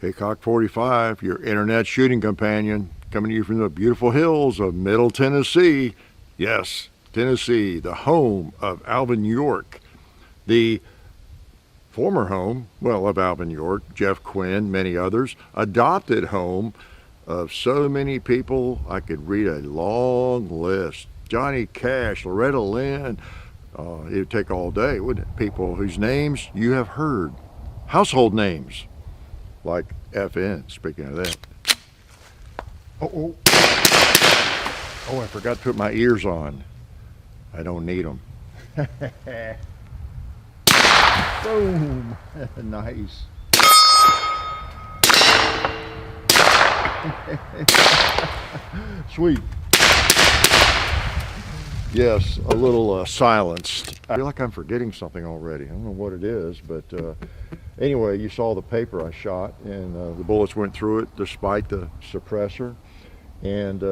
Hickok 45, your internet shooting companion, coming to you from the beautiful hills of Middle Tennessee. Yes, Tennessee, the home of Alvin York, the former home, well, of Alvin York, Jeff Quinn, many others, adopted home of so many people. I could read a long list. Johnny Cash, Loretta Lynn. It would take all day, wouldn't it? People whose names you have heard. Household names, like FN, speaking of that. Oh, I forgot to put my ears on. I don't need them. Boom. Nice. Sweet. Yes, a little silenced. I feel like I'm forgetting something already. I don't know what it is, but anyway, you saw the paper I shot, and the bullets went through it despite the suppressor. And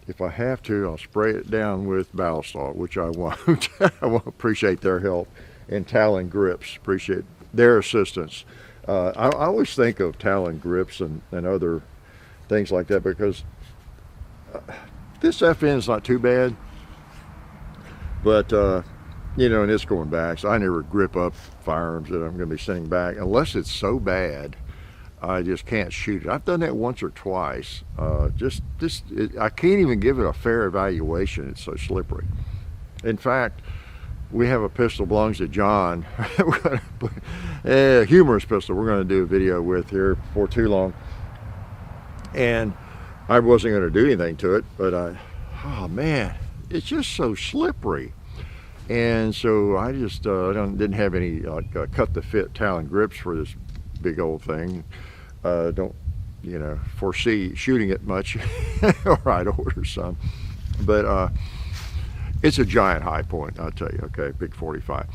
if I have to, I'll spray it down with Ballistol, which I won't. I won't. Appreciate their help. And Talon grips, appreciate their assistance. I always think of Talon grips and other things like that, because this FN is not too bad, but you know, and it's going back, so I never grip up firearms that I'm going to be sending back unless it's so bad I just can't shoot it. I've done that once or twice. I can't even give it a fair evaluation. It's so slippery. In fact, we have a pistol belongs to John, a humorous pistol we're going to do a video with here before too long. And I wasn't going to do anything to it, but oh man, it's just so slippery. And so I just didn't have any cut the fit Talon grips for this big old thing. Don't, you know, foresee shooting it much, or I'd order some. But it's a giant high point, I'll tell you. Okay, big 45,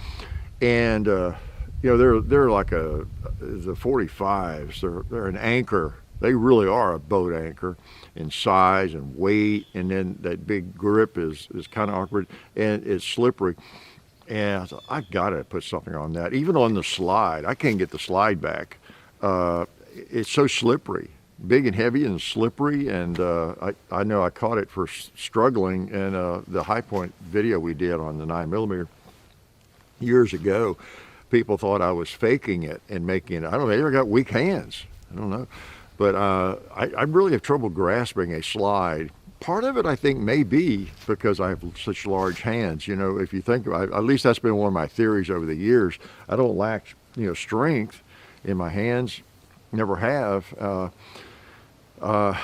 and you know, they're like the 45s. They're an anchor. They really are a boat anchor in size and weight, and then that big grip is kind of awkward and it's slippery. And I thought, I gotta put something on that. Even on the slide, I can't get the slide back. It's so slippery, big and heavy and slippery. And I know I caught it for struggling in the high point video we did on the 9mm years ago. People thought I was faking it and making it. I don't know, maybe I got weak hands. I don't know. But I really have trouble grasping a slide. Part of it, I think, may be because I have such large hands. You know, if you think about it, at least that's been one of my theories over the years. I don't lack, you know, strength in my hands. Never have. But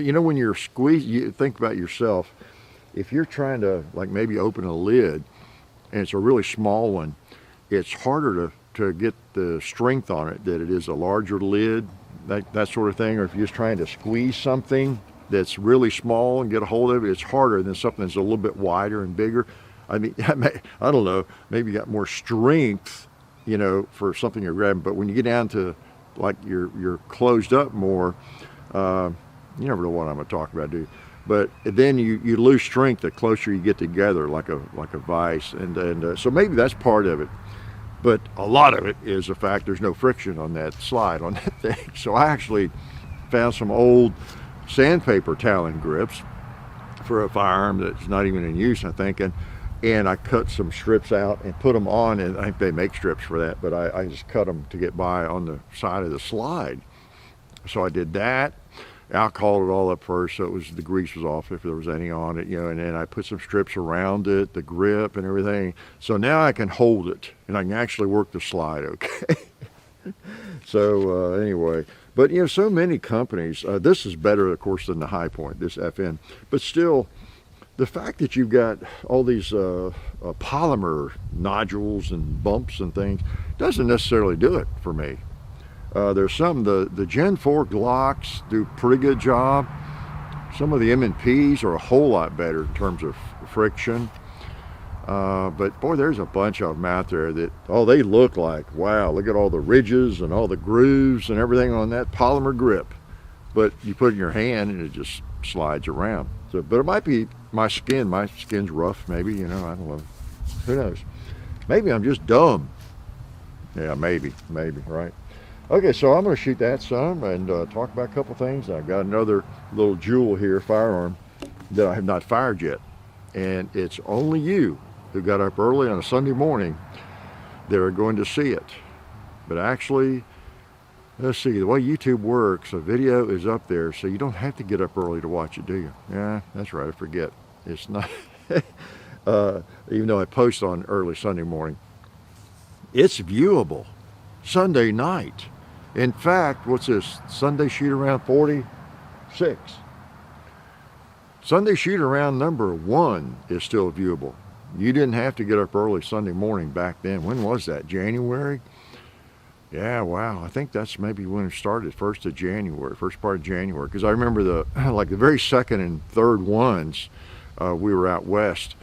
you know, when you're squeezed, you think about yourself. If you're trying to, like, maybe open a lid, and it's a really small one, it's harder to get the strength on it than it is a larger lid. That sort of thing. Or if you're just trying to squeeze something that's really small and get a hold of it, it's harder than something that's a little bit wider and bigger. I mean, I don't know, maybe you got more strength, you know, for something you're grabbing. But when you get down to, like, you're closed up more, you never know what I'm going to talk about, do you? But then you lose strength the closer you get together, like a vice. And so maybe that's part of it. But a lot of it is the fact there's no friction on that slide, on that thing. So I actually found some old sandpaper Talon grips for a firearm that's not even in use, I think. And I cut some strips out and put them on, and I think they make strips for that, but I just cut them to get by on the side of the slide. So I did that. Alcoholed it all up first, so it was, the grease was off if there was any on it, you know, and then I put some strips around it, the grip and everything. So now I can hold it and I can actually work the slide okay. So anyway, but you know, so many companies, this is better of course than the High Point, this FN, but still the fact that you've got all these polymer nodules and bumps and things doesn't necessarily do it for me. There's some, the Gen 4 Glocks do a pretty good job. Some of the M&Ps are a whole lot better in terms of friction. But boy, there's a bunch of them out there that, oh, they look like, wow, look at all the ridges and all the grooves and everything on that polymer grip. But you put it in your hand and it just slides around. So, but it might be my skin's rough maybe, you know, I don't know. Who knows? Maybe I'm just dumb. Yeah, maybe, right? Okay, so I'm going to shoot that some and talk about a couple things. I've got another little jewel here, firearm, that I have not fired yet. And it's only you who got up early on a Sunday morning that are going to see it. But actually, let's see, the way YouTube works, a video is up there, so you don't have to get up early to watch it, do you? Yeah, that's right, I forget. It's not, even though I post on early Sunday morning, it's viewable Sunday night. In fact, what's this, Sunday shoot around 46. Sunday shoot around number 1 is still viewable. You didn't have to get up early Sunday morning back then. When was that, January? Yeah, wow, I think that's maybe when it started, 1st of January, first part of January. Because I remember the very second and third ones, we were out west.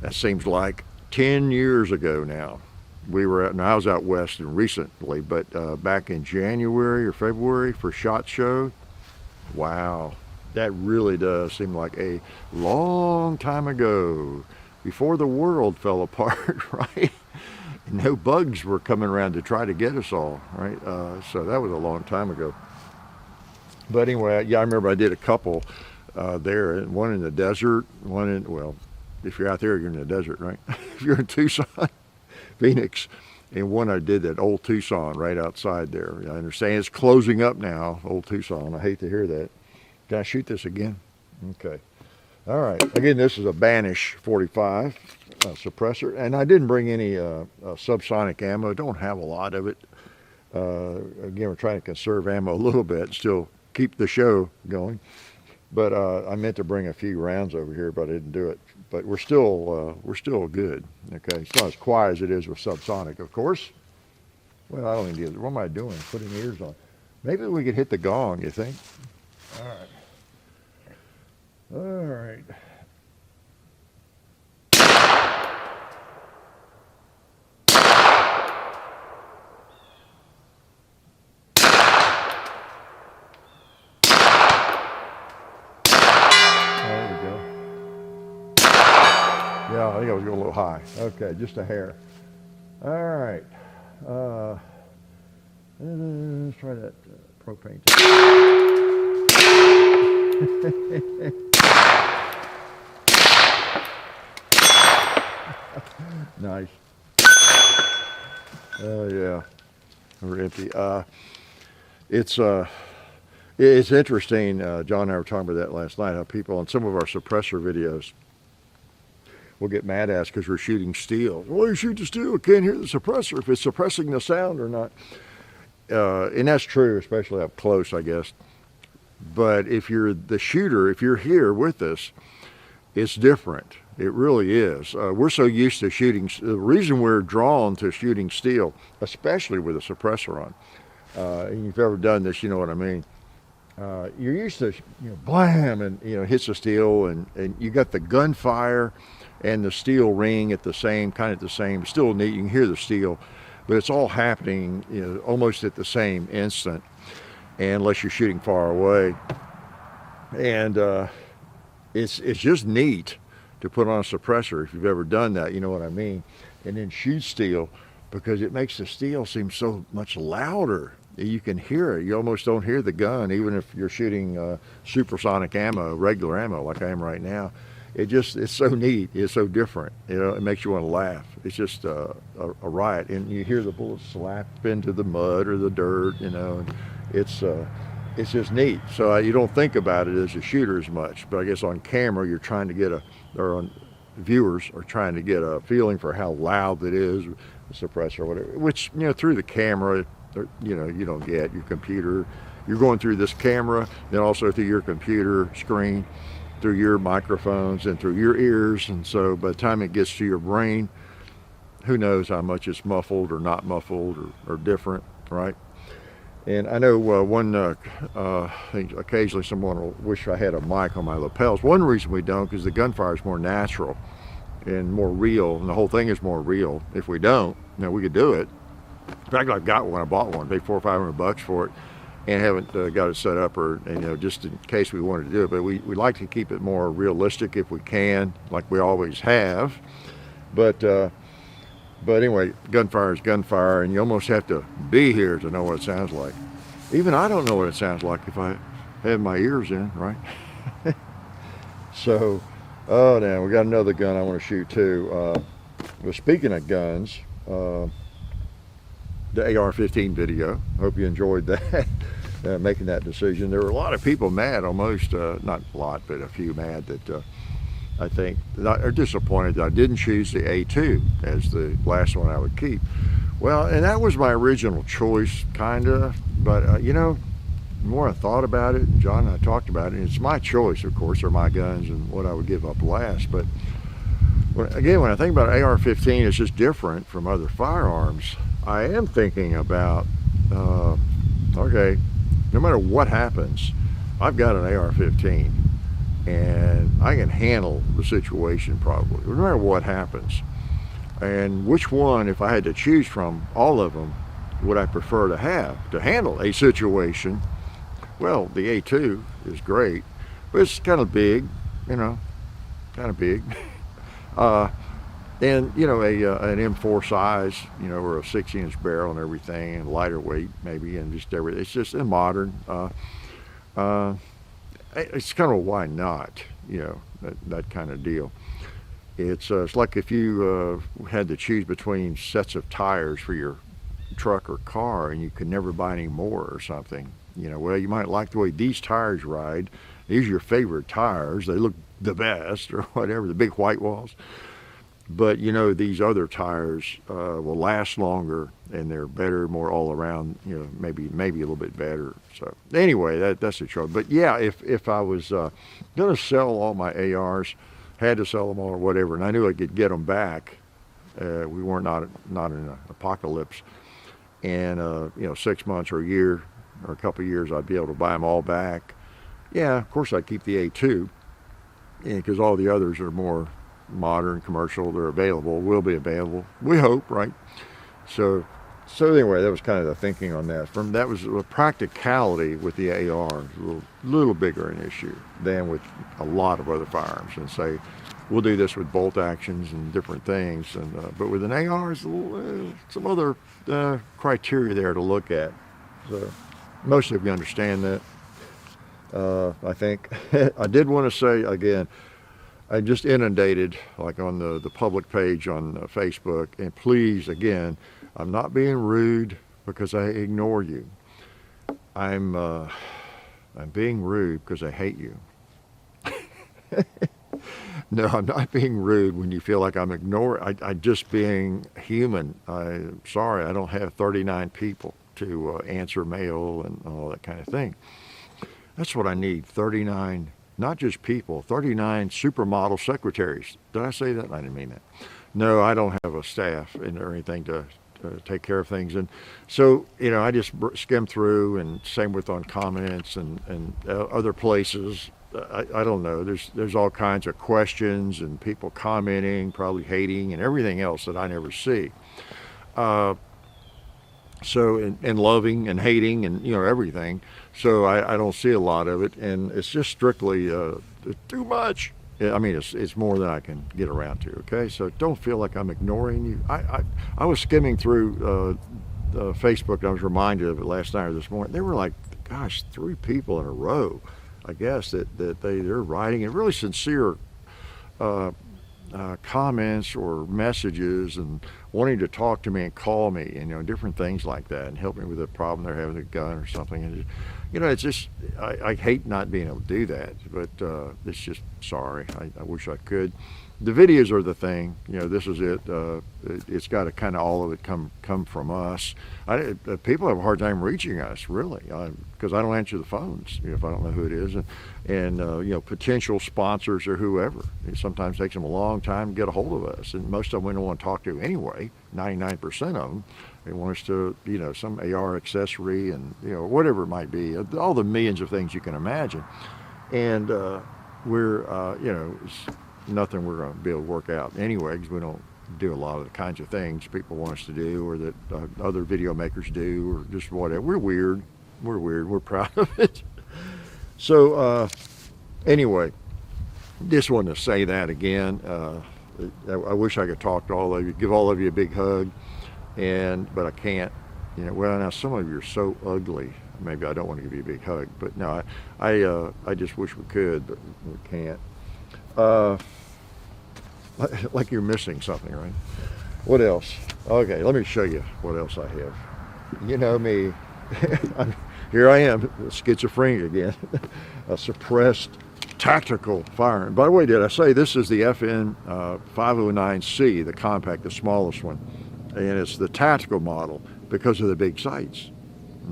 That seems like 10 years ago now. We were and I was out west recently, but back in January or February for SHOT Show, wow, that really does seem like a long time ago, before the world fell apart, right? No bugs were coming around to try to get us all, right? So that was a long time ago. But anyway, yeah, I remember I did a couple there, one in the desert, one in, well, if you're out there, you're in the desert, right? If you're in Tucson, Phoenix, and one I did at Old Tucson right outside there. I understand it's closing up now, Old Tucson. I hate to hear that. Can I shoot this again? Okay. All right. Again, this is a Banish 45 suppressor, and I didn't bring any subsonic ammo. Don't have a lot of it. Again, we're trying to conserve ammo a little bit, still keep the show going. But I meant to bring a few rounds over here, but I didn't do it. But we're still good. Okay, it's not as quiet as it is with subsonic, of course. Well, I don't even do it. What am I doing? Putting ears on. Maybe we could hit the gong. You think? All right. All right. Yeah, I think I was going a little high. Okay, just a hair. All right. Let's try that propane tank. Nice. Oh yeah, we're empty. It's interesting. John and I were talking about that last night. How people on some of our suppressor videos will get mad at us because we're shooting steel. Well, you shoot the steel, can't hear the suppressor if it's suppressing the sound or not. And that's true, especially up close, I guess. But if you're the shooter, if you're here with us, it's different. It really is. We're so used to shooting. The reason we're drawn to shooting steel, especially with a suppressor on, and if you've ever done this, you know what I mean. You're used to, blam, and hits the steel, and you got the gunfire and the steel ring at the same still neat. You can hear the steel, but it's all happening almost at the same instant, unless you're shooting far away. And it's just neat to put on a suppressor. If you've ever done that, you know what I mean. And then shoot steel, because it makes the steel seem so much louder. You can hear it. You almost don't hear the gun, even if you're shooting supersonic ammo, regular ammo, like I am right now. It's so neat. It's so different. It makes you want to laugh. It's just a riot. And you hear the bullets slap into the mud or the dirt, and it's just neat. So you don't think about it as a shooter as much, but I guess on camera you're trying to get viewers are trying to get a feeling for how loud it is, the suppressor or whatever, which, through the camera, you don't get your computer. You're going through this camera, then also through your computer screen, through your microphones and through your ears. And so by the time it gets to your brain, who knows how much it's muffled or not muffled or different, right? And I know I think occasionally someone will wish I had a mic on my lapels. One reason we don't, because the gunfire is more natural and more real, and the whole thing is more real. If we don't, we could do it. In fact, I've got one. I bought one, paid $400 or $500 for it, and haven't got it set up, or just in case we wanted to do it. But we like to keep it more realistic if we can, like we always have. But But anyway, gunfire is gunfire, and you almost have to be here to know what it sounds like. Even I don't know what it sounds like if I have my ears in, right? So, oh, now we got another gun I want to shoot too. Well, speaking of guns, the AR-15 video. Hope you enjoyed that, making that decision. There were a lot of people mad, almost, not a lot, but a few mad that I think are disappointed that I didn't choose the A2 as the last one I would keep. Well, and that was my original choice, kind of, but you know, the more I thought about it, John and I talked about it, and it's my choice, of course, they're my guns and what I would give up last. But again, when I think about AR-15, it's just different from other firearms. I am thinking about, okay, no matter what happens, I've got an AR-15 and I can handle the situation probably, no matter what happens. And which one, if I had to choose from all of them, would I prefer to have to handle a situation? Well, the A2 is great, but it's kind of big, you know, kind of big. And, you know, an M4 size, you know, or a 6-inch barrel and everything, and lighter weight maybe, and just everything. It's just modern. It's kind of why not, you know, that kind of deal. It's like if you had to choose between sets of tires for your truck or car and you could never buy any more or something. You know, well, you might like the way these tires ride. These are your favorite tires. They look the best or whatever, the big white walls. But, you know, these other tires will last longer and they're better, more all around, you know, maybe a little bit better. So anyway, that's the trouble. But yeah, if I was going to sell all my ARs, had to sell them all or whatever, and I knew I could get them back, we weren't not in an apocalypse, and you know, 6 months or a year or a couple of years, I'd be able to buy them all back. Yeah, of course I'd keep the A2, because all the others are more modern, commercial. They're available, will be available, we hope, right? So anyway, that was kind of the thinking on that. That was a practicality with the AR, a little bigger an issue than with a lot of other firearms. And say, we'll do this with bolt actions and different things, and but with an AR, it's some other criteria there to look at. So most of you understand that. I think I did want to say again, I just inundated, like on the public page on Facebook, and please, again, I'm not being rude because I ignore you. I'm being rude because I hate you. No, I'm not being rude when you feel like I'm ignoring. I'm just being human. I'm sorry, I don't have 39 people to answer mail and all that kind of thing. That's what I need, 39. Not just people, 39 supermodel secretaries. Did I say that? I didn't mean that. No, I don't have a staff or anything to take care of things. And so, you know, I just skim through, and same with on comments and other places. I don't know. There's all kinds of questions and people commenting, probably hating and everything else that I never see. So, and loving and hating and, you know, everything. So I don't see a lot of it, and it's just strictly too much. I mean, it's more than I can get around to, okay? So don't feel like I'm ignoring you. I was skimming through Facebook, and I was reminded of it last night or this morning. There were like, gosh, 3 people in a row, I guess, that they're writing, and really sincere comments or messages and wanting to talk to me and call me, and, you know, different things like that, and help me with a problem they're having, a gun or something. And you know, it's just, I hate not being able to do that, but it's just, sorry, I wish I could. The videos are the thing, you know, this is it. It's got to kind of, all of it come from us. People have a hard time reaching us, really, because I don't answer the phones, you know, if I don't know who it is. And you know, potential sponsors or whoever. It sometimes takes them a long time to get a hold of us, and most of them we don't want to talk to anyway. 99% of them, they want us to, you know, some AR accessory and, you know, whatever it might be, all the millions of things you can imagine. And we're, you know, it's nothing we're going to be able to work out anyway, because we don't do a lot of the kinds of things people want us to do, or that other video makers do, or just whatever. We're weird. We're proud of it. So anyway, just wanted to say that again. I wish I could talk to all of you, give all of you a big hug, but I can't. Well, now some of you are so ugly. Maybe I don't want to give you a big hug, but no, I just wish we could, but we can't. Like you're missing something, right? What else? Okay, let me show you what else I have. You know me. Here I am, schizophrenic again. A suppressed tactical firearm. By the way, did I say this is the FN 509C, the compact, the smallest one, and it's the tactical model because of the big sights.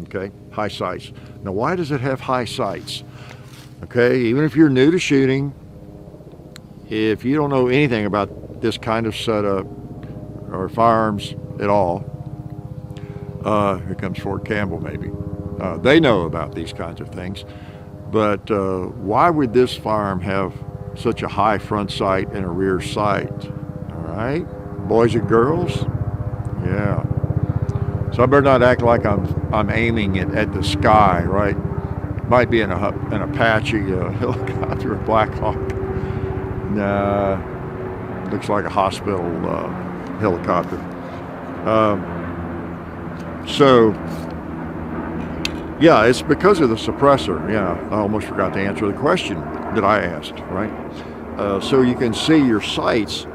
Okay, high sights. Now, why does it have high sights? Okay, even if you're new to shooting, if you don't know anything about this kind of setup or firearms at all, here comes Fort Campbell maybe. They know about these kinds of things, but why would this firearm have such a high front sight and a rear sight? All right, boys and girls, yeah. So I better not act like I'm aiming it at the sky, right? Might be an Apache helicopter, a Black Hawk. Nah, looks like a hospital helicopter. So, yeah, it's because of the suppressor. Yeah, I almost forgot to answer the question that I asked, right? So you can see your sights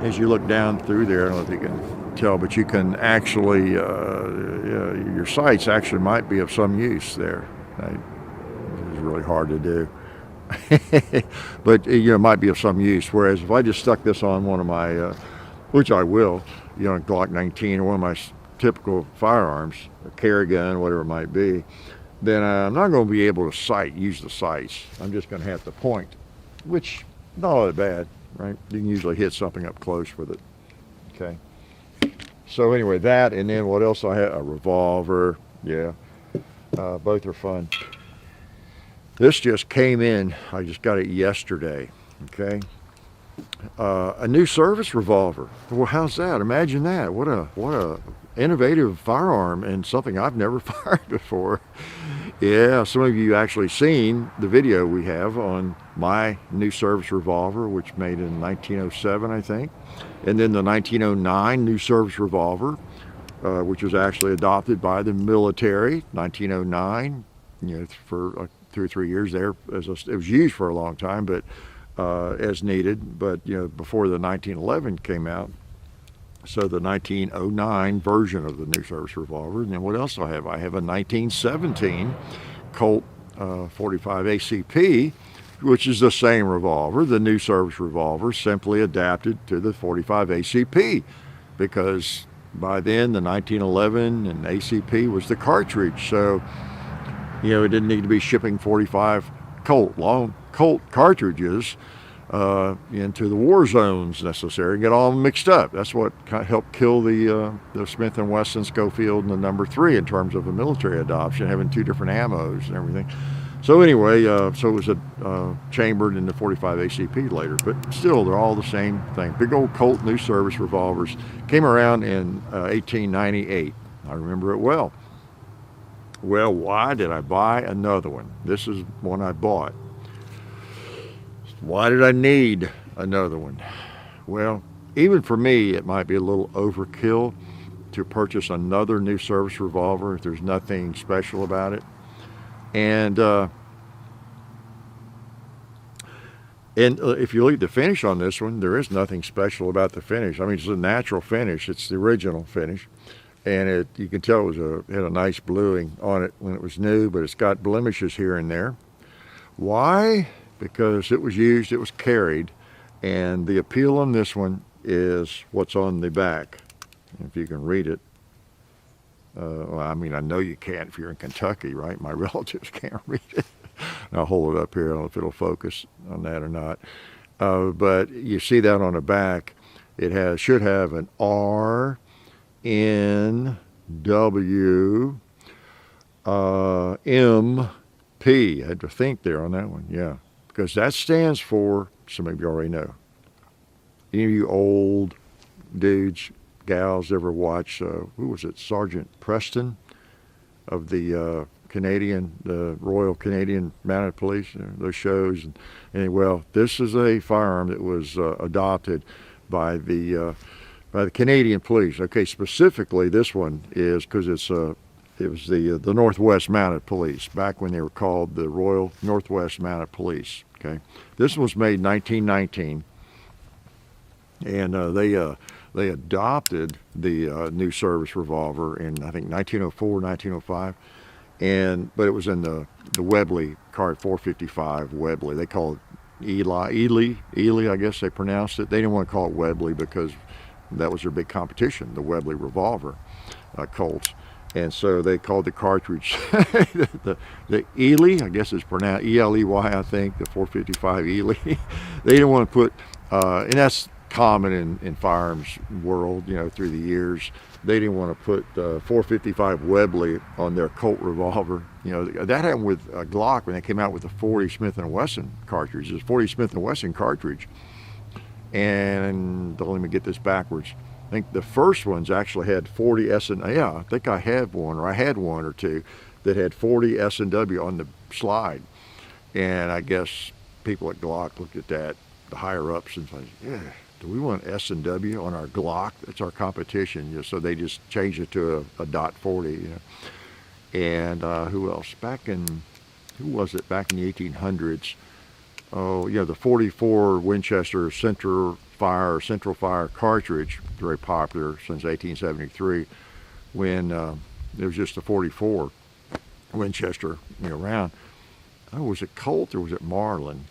as you look down through there. I don't know if you can tell, but you can actually, your sights actually might be of some use there. It's really hard to do. But it might be of some use. Whereas if I just stuck this on one of my, which I will, Glock 19 or one of my typical firearms, a carry gun, whatever it might be, then I'm not going to be able to use the sights. I'm just going to have to point, which not all that bad, right? You can usually hit something up close with it. Okay. So anyway, that, and then what else I have? A revolver. Yeah, both are fun. This just came in. I just got it yesterday. Okay, a new service revolver. Well, how's that? Imagine that. What a innovative firearm and something I've never fired before. Yeah, some of you actually seen the video we have on my new service revolver, which made in 1907, I think, and then the 1909 new service revolver, which was actually adopted by the military, 1909. For 2 or 3 years there, it was used for a long time, but as needed. But before the 1911 came out. So the 1909 version of the new service revolver. And then what else do I have? I have a 1917 Colt 45 ACP, which is the same revolver, the new service revolver, simply adapted to the 45 ACP, because by then the 1911 and ACP was the cartridge. So, it didn't need to be shipping 45 long Colt cartridges into the war zones necessary and get all mixed up. That's what kind of helped kill the Smith & Wesson Schofield and the number 3 in terms of the military adoption, having 2 different ammos and everything. So anyway, so it was chambered in the 45 ACP later, but still they're all the same thing. Big old Colt new service revolvers came around in 1898. I remember it well. Well, why did I buy another one? This is one I bought. Why did I need another one? Well, even for me, it might be a little overkill to purchase another new service revolver if there's nothing special about it. And if you look at the finish on this one, there is nothing special about the finish. I mean, it's a natural finish. It's the original finish. And you can tell it had a nice bluing on it when it was new, but it's got blemishes here and there. Why? Because it was used, it was carried, and the appeal on this one is what's on the back. If you can read it. Well, I mean, I know you can't if you're in Kentucky, right? My relatives can't read it. I'll hold it up here. I don't know if it'll focus on that or not. But you see that on the back. It should have an R, N, W, M, P. I had to think there on that one, yeah. Because that stands for, some of you already know. Any of you old dudes, gals ever watch, who was it, Sergeant Preston of the Royal Canadian Mounted Police, those shows. And well, this is a firearm that was adopted by the Canadian police. Okay, specifically this one is because it was the Northwest Mounted Police back when they were called the Royal Northwest Mounted Police. Okay, this one was made in 1919, and they adopted the new service revolver in, I think, 1904, 1905, but it was in the Webley card, 455 Webley. They call it Ely, I guess they pronounced it. They didn't want to call it Webley because that was their big competition, the Webley revolver, Colts. And so they called the cartridge the Ely, I guess it's pronounced E-L-E-Y, I think, the 455 Ely. They didn't want to put, and that's common in firearms world, through the years. They didn't want to put 455 Webley on their Colt revolver. That happened with Glock when they came out with the 40 Smith & Wesson cartridge. It was 40 Smith & Wesson cartridge. And don't let me get this backwards. I think the first ones actually had 40 yeah, I think I had one or two that had 40 S&W on the slide. And I guess people at Glock looked at that, the higher ups, and said, yeah, do we want S&W on our Glock? That's our competition. So they just changed it to a .40. And who else? Who was it back in the 1800s? Oh, the 44 Winchester Central Fire cartridge, very popular since 1873, when it was just a 44 Winchester round. Oh, was it Colt or was it Marlin?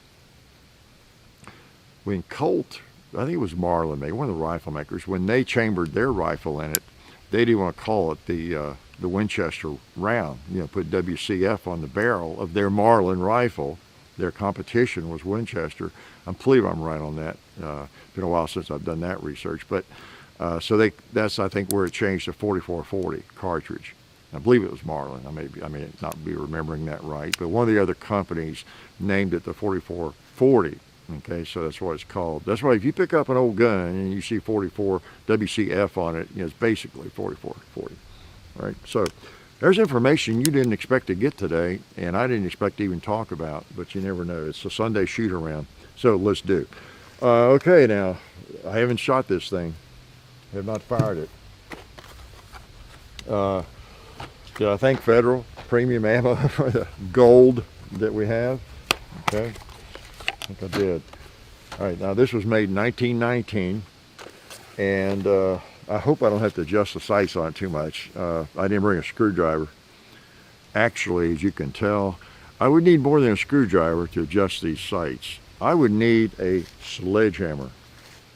When Colt, I think it was Marlin, one of the rifle makers, when they chambered their rifle in it, they didn't want to call it the Winchester round. Put WCF on the barrel of their Marlin rifle. Their competition was Winchester. I believe I'm right on that. Been a while since I've done that research, but so that's, I think, where it changed to 4440 cartridge. I believe it was Marlin. I may not be remembering that right, but one of the other companies named it the 4440. Okay, so that's what it's called. That's why if you pick up an old gun and you see 44 WCF on it, it's basically 4440. Right? So there's information you didn't expect to get today, and I didn't expect to even talk about, but you never know. It's a Sunday shoot around, so let's do. Okay, now, I haven't shot this thing. I have not fired it. Did I thank Federal Premium Ammo for the gold that we have? Okay, I think I did. All right, now this was made in 1919, and I hope I don't have to adjust the sights on it too much. I didn't bring a screwdriver. Actually, as you can tell, I would need more than a screwdriver to adjust these sights. I would need a sledgehammer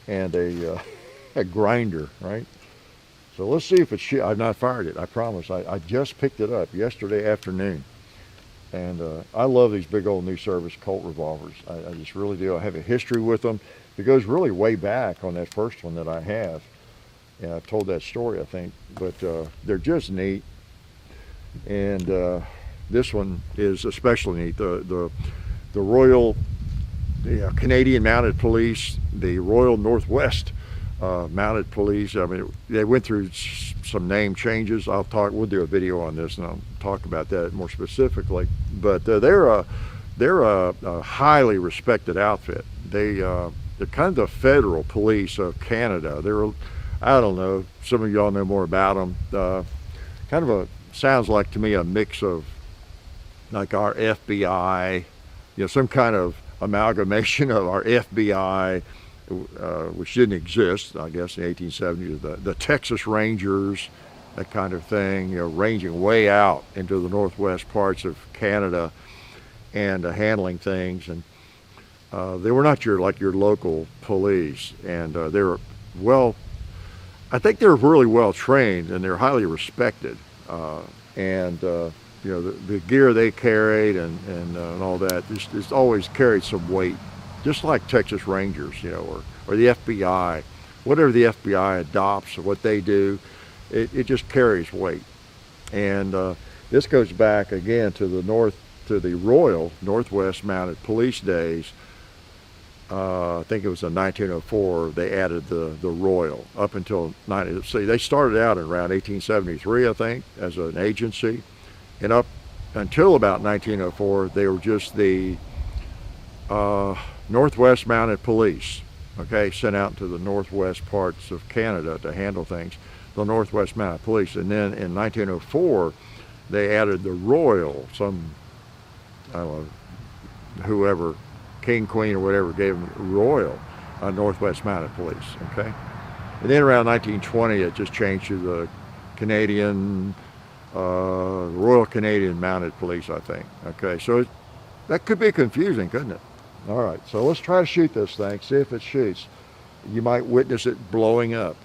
and a grinder, right? So let's see if it's I've not fired it, I promise. I just picked it up yesterday afternoon. And I love these big old new service Colt revolvers. I just really do. I have a history with them. It goes really way back on that first one that I have. And I've told that story, I think, but they're just neat. And this one is especially neat. The Royal Canadian Mounted Police, the Royal Northwest Mounted Police. I mean, they went through some name changes. We'll do a video on this, and I'll talk about that more specifically. But they're a highly respected outfit. They're kind of the federal police of Canada. I don't know, some of y'all know more about them. Sounds like to me a mix of like our FBI, some kind of amalgamation of our FBI, which didn't exist, I guess, in the 1870s, the Texas Rangers, that kind of thing, ranging way out into the northwest parts of Canada and handling things. And they were not your local police, and I think they're really well trained, and they're highly respected. The gear they carried and all that just always carried some weight, just like Texas Rangers, or the FBI. Whatever the FBI adopts or what they do, it just carries weight. And this goes back again to the Royal Northwest Mounted Police days. I think it was in 1904 they added the Royal up until they started out around 1873, I think, as an agency, and up until about 1904 they were just the Northwest Mounted Police. okay, sent out to the northwest parts of Canada to handle things, the Northwest Mounted Police. And then in 1904, they added the Royal, I don't know, whoever, King, Queen, or whatever, gave them Royal Northwest Mounted Police, okay? And then around 1920, it just changed to the Canadian, Royal Canadian Mounted Police, I think, okay? So that could be confusing, couldn't it? All right, so let's try to shoot this thing, see if it shoots. You might witness it blowing up.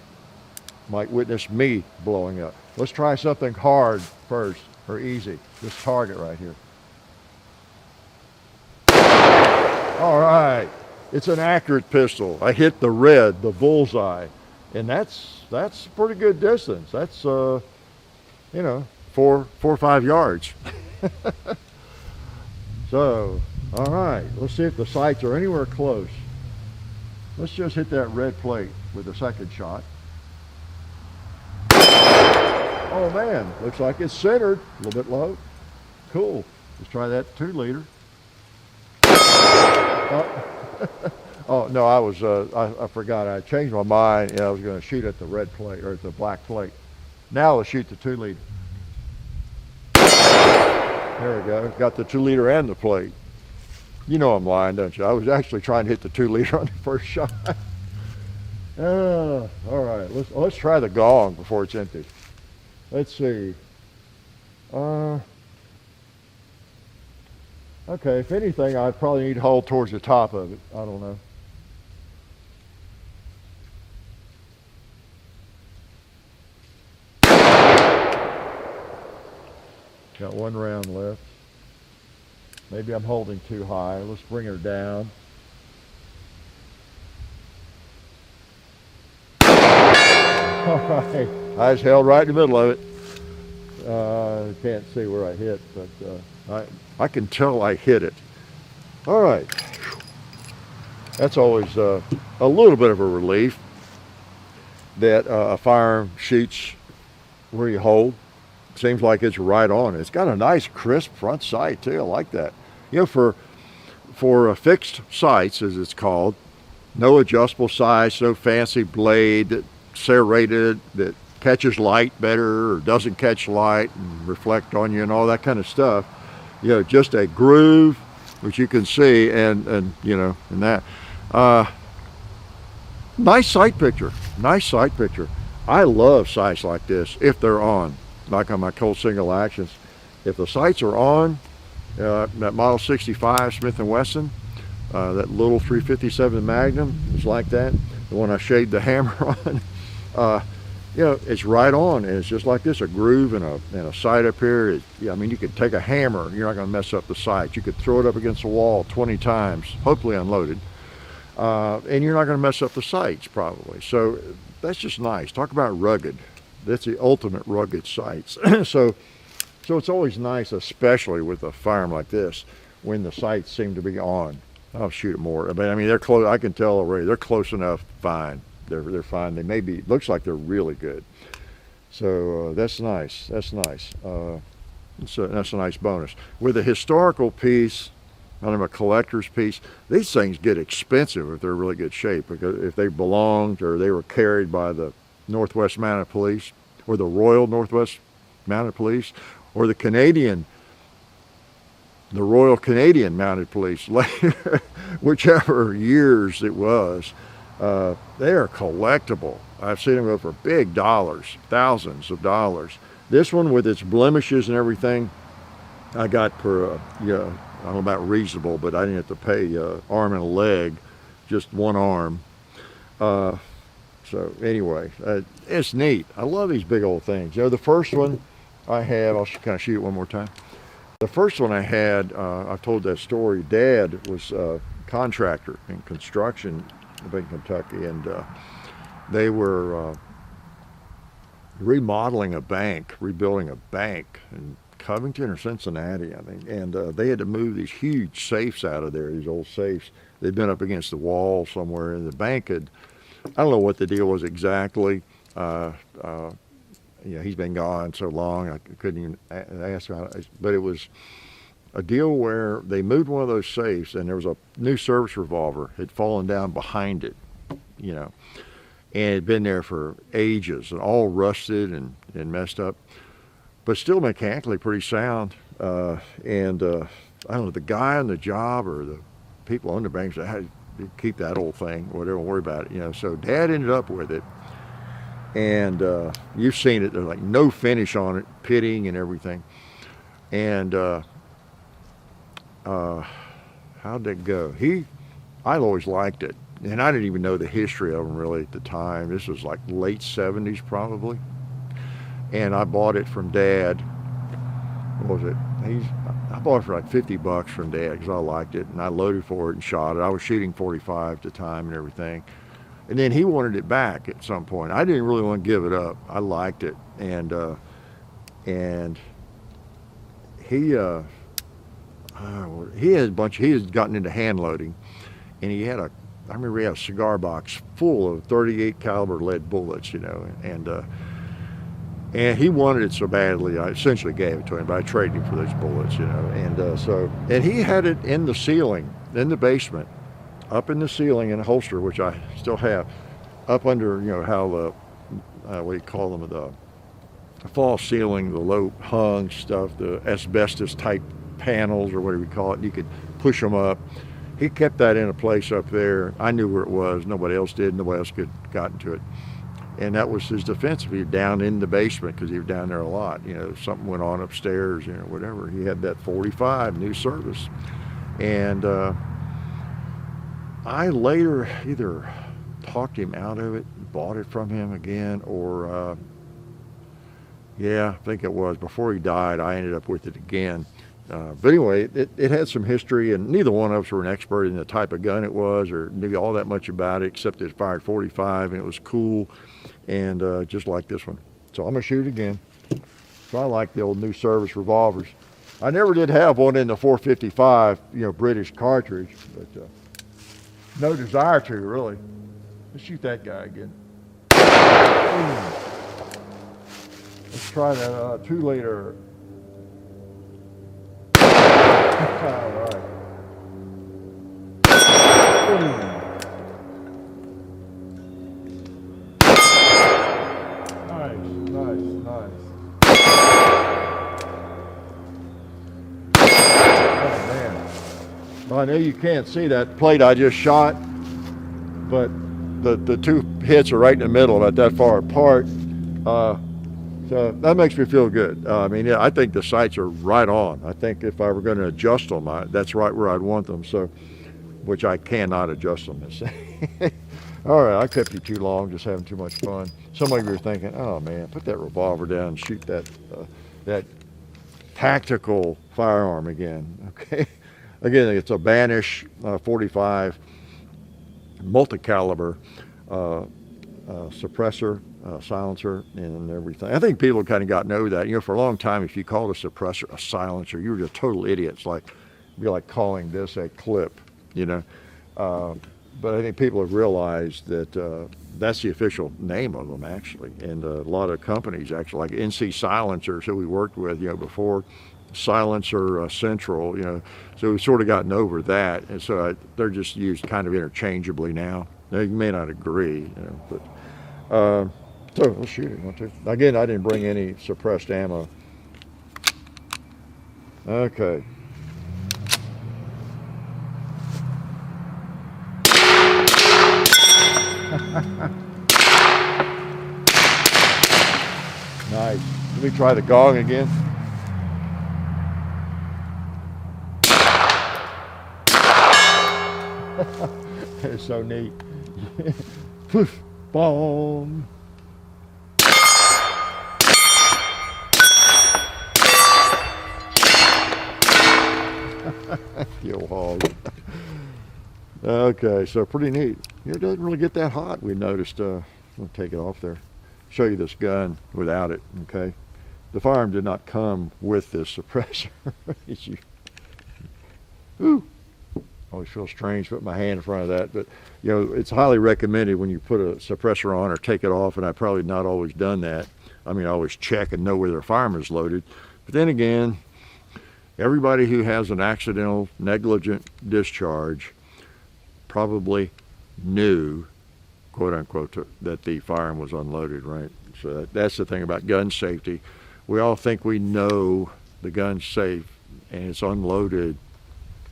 Might witness me blowing up. Let's try something hard first, or easy. This target right here. All right, it's an accurate pistol. I hit the red, the bullseye, and that's a pretty good distance. That's you know, 4 or 5 yards. So, all right, let's see if the sights are anywhere close. Let's just hit that red plate with the second shot. Oh man, looks like it's centered, a little bit low. Cool. Let's try that 2-liter. Oh no, I forgot. I changed my mind, and I was going to shoot at the red plate, or at the black plate. Now let's shoot the 2-liter. There we go. Got the 2-liter and the plate. You know I'm lying, don't you? I was actually trying to hit the 2-liter on the first shot. All right, let's try the gong before it's empty. Let's see. Okay, if anything, I'd probably need to hold towards the top of it. I don't know. Got 1 round left. Maybe I'm holding too high. Let's bring her down. All right, I just held right in the middle of it. Can't see where I hit, but I can tell I hit it. All right, that's always a little bit of a relief that a firearm shoots where you hold. Seems like it's right on. It's got a nice crisp front sight too. I like that. You know, for fixed sights, as it's called, no adjustable sights, no fancy blade that serrated that catches light better or doesn't catch light and reflect on you and all that kind of stuff. You know, just a groove which you can see, and you know, and that nice sight picture. Nice sight picture. I love sights like this if they're on. Like on my Colt single actions, if the sights are on, that Model 65 Smith & Wesson, that little 357 Magnum is like that, the one I shaded the hammer on, you know, it's right on, and it's just like this, a groove and a sight up here. I mean, you could take a hammer, you're not going to mess up the sight. You could throw it up against the wall 20 times, hopefully unloaded, and you're not going to mess up the sights probably. So that's just nice. Talk about rugged. That's the ultimate rugged sights. So it's always nice, especially with a firearm like this, when the sights seem to be on. I'll shoot it more. But I mean, they're close. I can tell already. They're close enough. Fine. They're fine. They may be. Looks like they're really good. So that's nice. That's nice. That's a nice bonus. With a historical piece, kind of a collector's piece, these things get expensive if they're in really good shape, because if they belonged or they were carried by the Northwest Mounted Police, or the Royal Northwest Mounted Police, or the Royal Canadian Mounted Police, whichever years it was, they are collectible. I've seen them go for big dollars, thousands of dollars. This one, with its blemishes and everything, I got for, yeah, I don't know about reasonable, but I didn't have to pay arm and a leg, just one arm. So anyway, it's neat. I love these big old things. You know, the first one I have, I'll kind of shoot it one more time. The first one I had, I've told that story. Dad was a contractor in construction up in Kentucky, and they were remodeling a bank, rebuilding a bank in Covington or Cincinnati, I think. And they had to move these huge safes out of there, these old safes. They'd been up against the wall somewhere, and the bank had, I don't know what the deal was exactly. You know, he's been gone so long, I couldn't even ask about it. But it was a deal where they moved one of those safes, and there was a new service revolver had fallen down behind it. you know, and it had been there for ages and all rusted and messed up, but still mechanically pretty sound. I don't know, the guy on the job or the people on the bank said, "Hey, keep that old thing, whatever, don't worry about it," you know. So Dad ended up with it, and you've seen it. There's like no finish on it, pitting and everything. And how'd it go? I always liked it, and I didn't even know the history of them really at the time. This was like late 70s probably, and I bought it from Dad. What was it? I bought it for like $50 from Dad because I liked it, and I loaded for it and shot it. I was shooting 45 at the time and everything, and then he wanted it back at some point. I didn't really want to give it up. I liked it, and he had a bunch. He had gotten into hand loading, and I remember he had a cigar box full of 38 caliber lead bullets, you know, and he wanted it so badly, I essentially gave it to him, but I traded him for those bullets, you know. And he had it in the ceiling, in the basement, up in the ceiling in a holster, which I still have, up under, you know, how the, what do you call them, the false ceiling, the low hung stuff, the asbestos type panels or whatever you call it. You could push them up. He kept that in a place up there. I knew where it was. Nobody else did. Nobody else could gotten to it. And that was his defense. He was down in the basement because he was down there a lot. You know, something went on upstairs, you know, whatever. He had that 45 new service. And I later either talked him out of it, bought it from him again, or yeah, I think it was before he died, I ended up with it again. But anyway, it had some history, and neither one of us were an expert in the type of gun it was or knew all that much about it, except it fired 45 and it was cool, and just like this one. So I'm gonna shoot it again. So I like the old new Service revolvers. I never did have one in the 455, you know, British cartridge, but no desire to really. Let's shoot that guy again. Let's try that 2-liter. All right. Nice. Oh man. Well, I know you can't see that plate I just shot, but the two hits are right in the middle, about that far apart. So that makes me feel good. I mean, yeah, I think the sights are right on. I think if I were going to adjust them, that's right where I'd want them. So, which I cannot adjust them. All right, I kept you too long, just having too much fun. Some of you are thinking, "Oh man, put that revolver down and shoot that tactical firearm again." Okay, again, it's a Banish 45 multi-caliber suppressor. Silencer and everything. I think people kind of got to know that. You know, for a long time, if you called a suppressor a silencer, you were just total idiots. Like, you're like calling this a clip, you know. But I think people have realized that that's the official name of them, actually. And a lot of companies, actually, like NC Silencers, who we worked with, you know, before, Silencer Central, you know. So we've sort of gotten over that. And so they're just used kind of interchangeably now. Now, you may not agree, you know, but... So let's shoot it, want to? Again, I didn't bring any suppressed ammo. Okay. Nice. Let me try the gong again. It's so neat. Poof, boom. You old hog. Okay, so pretty neat. It doesn't really get that hot, we noticed. I'll take it off there. Show you this gun without it, okay? The firearm did not come with this suppressor. Ooh. Always feel strange putting my hand in front of that, but you know, it's highly recommended when you put a suppressor on or take it off, and I've probably not always done that. I mean, I always check and know where their firearm is loaded. But then again, everybody who has an accidental, negligent discharge probably knew quote unquote, that the firearm was unloaded, right? So that's the thing about gun safety. We all think we know the gun's safe and it's unloaded,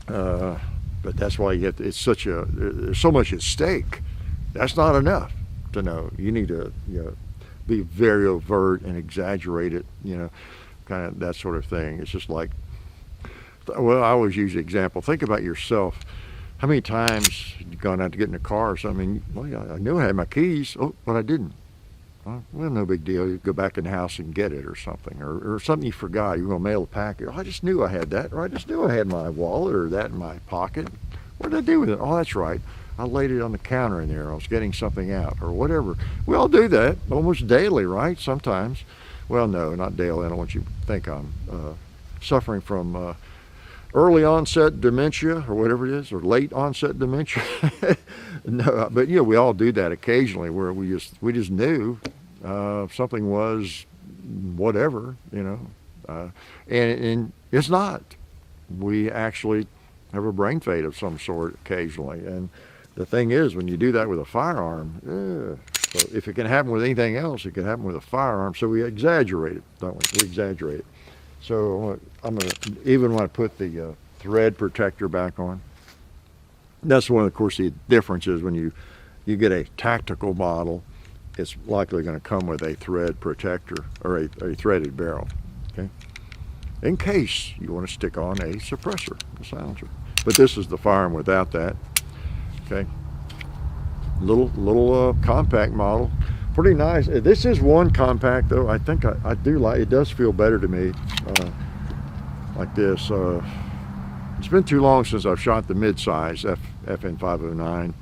but that's why you have to, there's so much at stake. That's not enough to know. You need to, be very overt and exaggerate it, kind of that sort of thing. It's just like, well, I always use the example. Think about yourself. How many times you've gone out to get in a car or something? Well, I knew I had my keys, but I didn't. Well, no big deal. You go back in the house and get it or something, or something you forgot. You're going to mail a package. I just knew I had that, or I just knew I had my wallet or that in my pocket. What did I do with it? Oh, that's right. I laid it on the counter in there. I was getting something out or whatever. We all do that almost daily, right? Sometimes. Well, no, not daily. I don't want you to think I'm suffering from early onset dementia or whatever it is, or late onset dementia. No, but we all do that occasionally, where we just knew something was whatever, and it's not. We actually have a brain fade of some sort occasionally, and the thing is, when you do that with a firearm, so if it can happen with anything else, it can happen with a firearm. So we exaggerate it, don't we? We exaggerate it. So I'm going to even want to put the thread protector back on. That's one, of course, the difference is when you get a tactical model, it's likely going to come with a thread protector or a threaded barrel, okay? In case you want to stick on a suppressor, a silencer. But this is the firearm without that, okay? Little compact model. Pretty nice. This is one compact though. I think I do like it. Does feel better to me like this. It's been too long since I've shot the mid-size FN 509.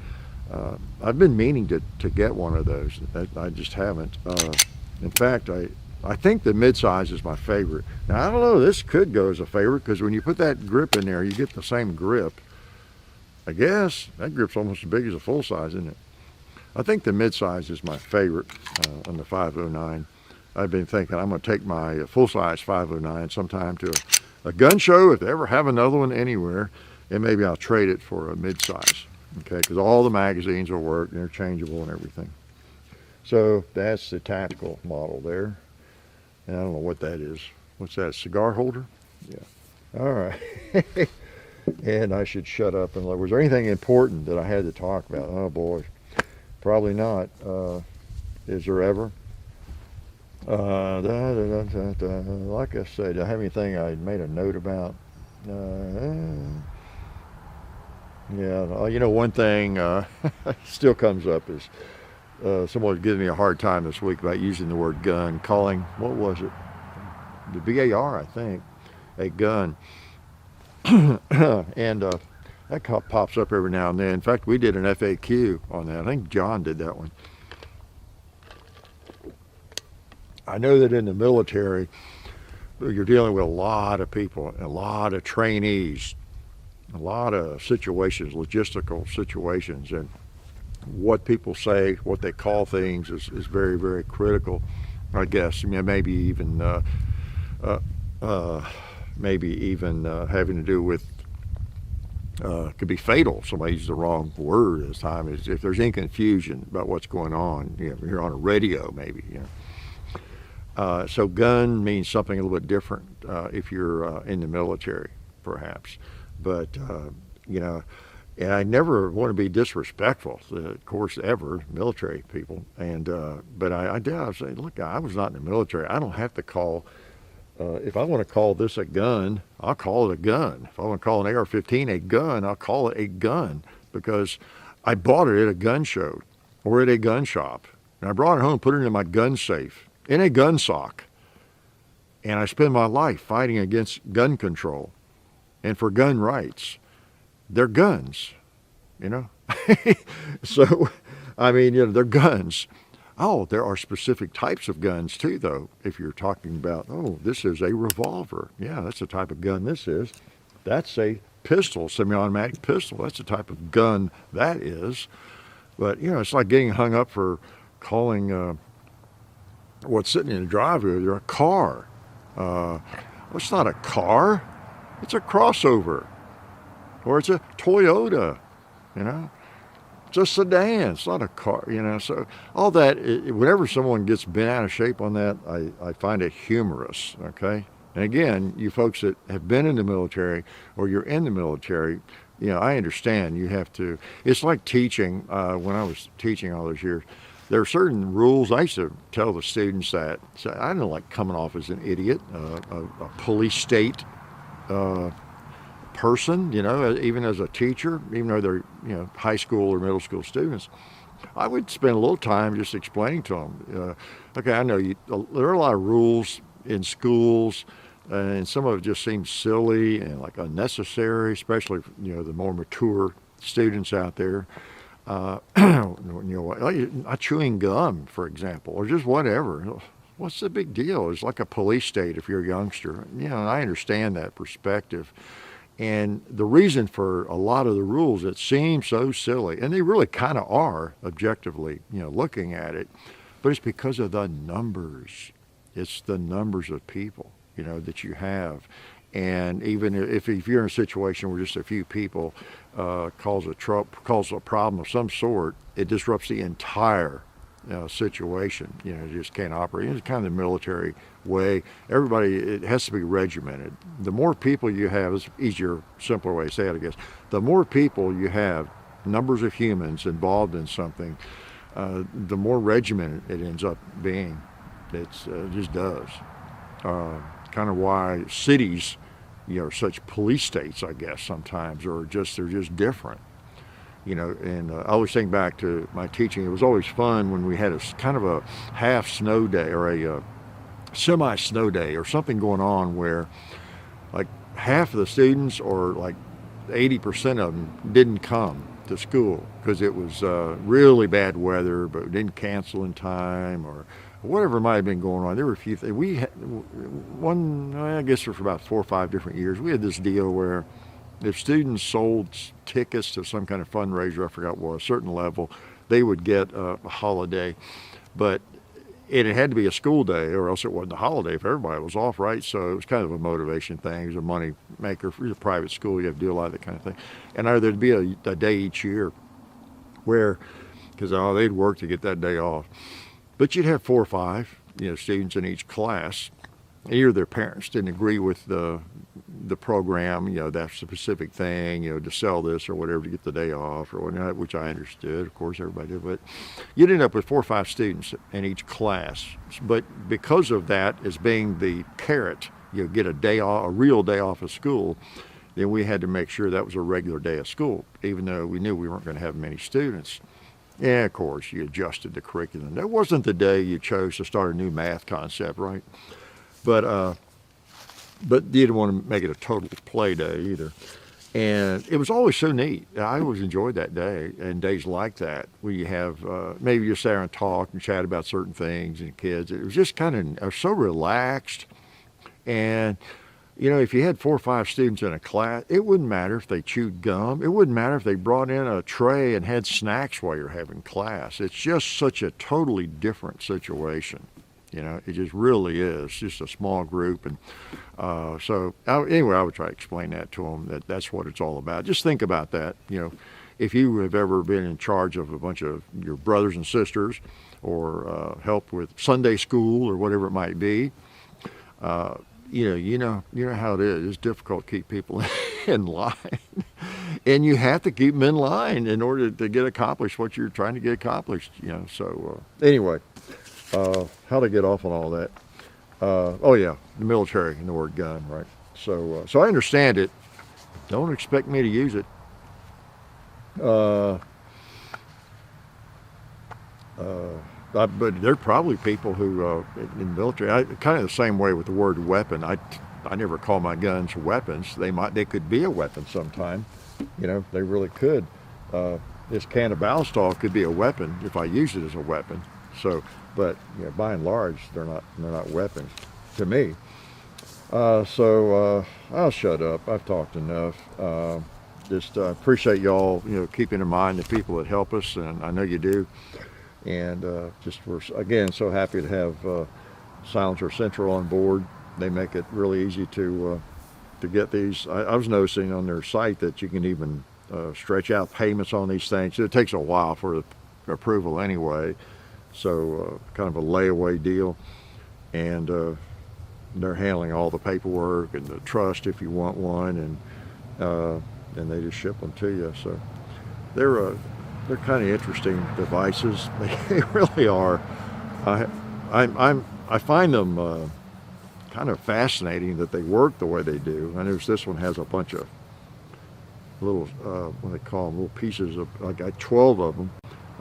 I've been meaning to get one of those. I just haven't. In fact, I think the mid-size is my favorite. Now I don't know. This could go as a favorite because when you put that grip in there, you get the same grip. I guess that grip's almost as big as a full size, isn't it? I think the mid-size is my favorite on the 509. I've been thinking I'm going to take my full-size 509 sometime to a gun show, if they ever have another one anywhere, and maybe I'll trade it for a mid-size, okay? Because all the magazines will work, interchangeable and everything. So that's the tactical model there. And I don't know what that is. What's that, a cigar holder? Yeah. All right. And I should shut up and look. Was there anything important that I had to talk about? Oh boy. Probably not. Is there ever? Like I said, do I have anything I made a note about? Yeah, one thing still comes up is someone was giving me a hard time this week about using the word gun, calling, what was it? The VAR, I think, a gun. And that pops up every now and then. In fact, we did an FAQ on that. I think John did that one. I know that in the military, you're dealing with a lot of people, a lot of trainees, a lot of situations, logistical situations, and what people say, what they call things is very, very critical, I guess. Maybe even having to do with could be fatal. Somebody uses the wrong word this time. Is if there's any confusion about what's going on, you're on a radio maybe. So gun means something a little bit different if you're in the military, perhaps. But and I never want to be disrespectful, of course, ever, military people. And but I did. I was saying, look, I was not in the military. I don't have to call. If I want to call this a gun, I'll call it a gun. If I want to call an AR-15 a gun, I'll call it a gun because I bought it at a gun show or at a gun shop. And I brought it home, put it in my gun safe, in a gun sock. And I spend my life fighting against gun control and for gun rights. They're guns, So, they're guns. Oh, there are specific types of guns too, though. If you're talking about, this is a revolver. Yeah, that's the type of gun this is. That's a pistol, semi-automatic pistol. That's the type of gun that is. But, it's like getting hung up for calling what's sitting in the driveway a car. It's not a car. It's a crossover. Or it's a Toyota, It's a sedan. It's not a car, you know. So all that, whenever someone gets bent out of shape on that, I find it humorous, okay? And again, you folks that have been in the military or you're in the military, you know, I understand you have to. It's like teaching. When I was teaching all those years, there are certain rules. I used to tell the students that, so I don't like coming off as an idiot, a police state person, you know, even as a teacher, even though they're, you know, high school or middle school students. I would spend a little time just explaining to them, okay, I know there are a lot of rules in schools, and some of it just seems silly and like unnecessary, especially, you know, the more mature students out there. You know, not chewing gum, for example, or just whatever. What's the big deal? It's like a police state if you're a youngster. You know, I understand that perspective. And the reason for a lot of the rules that seem so silly, and they really kind of are objectively, you know, looking at it, but it's because of the numbers. It's the numbers of people, you know, that you have. And even if you're in a situation where just a few people cause a problem of some sort, it disrupts the entire situation. You know, you just can't operate. It's kind of the military way. Everybody, it has to be regimented. The more people you have, is easier, simpler way to say it, I guess. The more people you have, numbers of humans involved in something, the more regimented it ends up being. It just does. Kind of why cities, you know, are such police states, I guess, sometimes, or they're just different. You know, and I always think back to my teaching. It was always fun when we had a kind of a half snow day or a semi-snow day or something going on where like half of the students or like 80% of them didn't come to school because it was really bad weather, but didn't cancel in time or whatever might have been going on. There were a few things. We had one, I guess for about 4 or 5 different years, we had this deal where if students sold tickets to some kind of fundraiser, I forgot what, a certain level, they would get a holiday. But it had to be a school day or else it wasn't a holiday if everybody was off, right? So it was kind of a motivation thing. It was a money maker. For a private school, you have to do a lot of that kind of thing. And there'd be a day each year where, because they'd work to get that day off. But you'd have 4 or 5, you know, students in each class. And either their parents didn't agree with the program, you know, that's a specific thing, you know, to sell this or whatever to get the day off or whatnot, which I understood. Of course, everybody did. But you'd end up with 4 or 5 students in each class. But because of that, as being the carrot, you know, get a day off, a real day off of school, then we had to make sure that was a regular day of school, even though we knew we weren't going to have many students. Yeah, of course, you adjusted the curriculum. That wasn't the day you chose to start a new math concept, right? But you didn't want to make it a total play day either. And it was always so neat. I always enjoyed that day and days like that where you have, maybe you sit there and talk and chat about certain things and kids. It was just kind of so relaxed. And, you know, if you had 4 or 5 students in a class, it wouldn't matter if they chewed gum. It wouldn't matter if they brought in a tray and had snacks while you're having class. It's just such a totally different situation. You know, it just really is just a small group. And anyway, I would try to explain that to them, that's what it's all about. Just think about that. You know, if you have ever been in charge of a bunch of your brothers and sisters or helped with Sunday school or whatever it might be, you know how it is. It's difficult to keep people in line. And you have to keep them in line in order to get accomplished what you're trying to get accomplished, you know. So anyway. How to get off on all that? Oh yeah, the military and the word gun, right? So I understand it. Don't expect me to use it. But there are probably people who in the military, kind of the same way with the word weapon. I never call my guns weapons. They could be a weapon sometime. You know, they really could. This can of Ballistol could be a weapon if I use it as a weapon. So, but you know, by and large, they're not weapons to me. So I'll shut up. I've talked enough. Just appreciate y'all, you know, keeping in mind the people that help us, and I know you do. And we're again so happy to have Silencer Central on board. They make it really easy to get these. I was noticing on their site that you can even stretch out payments on these things. It takes a while for the approval anyway, so kind of a layaway deal, and they're handling all the paperwork and the trust if you want one, and they just ship them to you. So they're kind of interesting devices. They really are. I find them kind of fascinating that they work the way they do. I notice this one has a bunch of little, what they call them, little pieces of, I got 12 of them,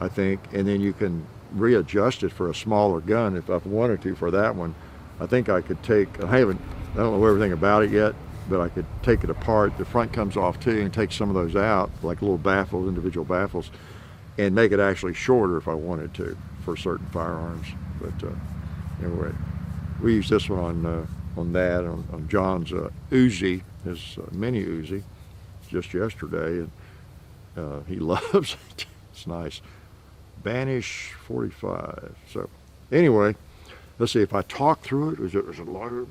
I think, and then you can readjust it for a smaller gun if I wanted to for that one. I think I could take, I don't know everything about it yet, but I could take it apart. The front comes off too, and take some of those out, like little baffles, individual baffles, and make it actually shorter if I wanted to for certain firearms. But anyway, we used this one on John's Uzi, his mini Uzi, just yesterday, and he loves it. It's nice. Banish 45. So anyway, let's see if I talk through it. Is it longer?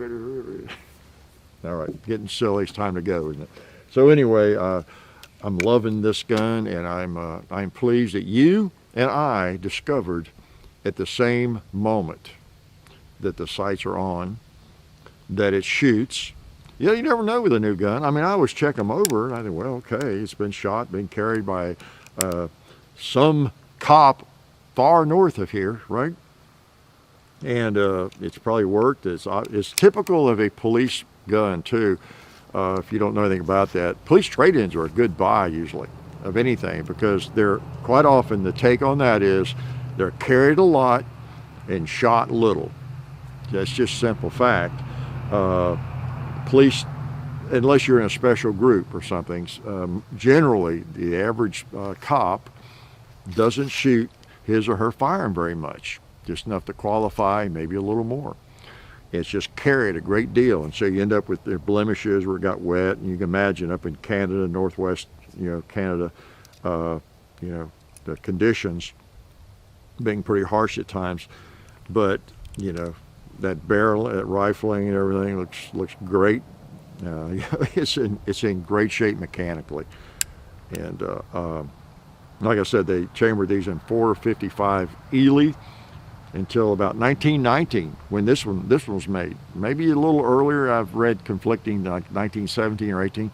All right, getting silly. It's time to go, isn't it? So anyway, I'm loving this gun, and I'm pleased that you and I discovered at the same moment that the sights are on, that it shoots. Yeah, you never know with a new gun. I mean, I always check them over, and I think, well, okay, it's been shot, been carried by some cop far north of here, right? And it's probably worked. It's typical of a police gun too. If you don't know anything about that, police trade-ins are a good buy usually of anything, because they're quite often, the take on that is they're carried a lot and shot little. That's just simple fact. Police, unless you're in a special group or something, generally the average cop doesn't shoot his or her firearm very much, just enough to qualify, maybe a little more. It's just carried a great deal, and so you end up with their blemishes where it got wet. And you can imagine up in Canada, northwest, Canada, the conditions being pretty harsh at times. But that barrel, that rifling and everything looks great. It's in great shape mechanically, and like I said, they chambered these in 455 Ely until about 1919 when this one was made. Maybe a little earlier. I've read conflicting, like 1917 or 18,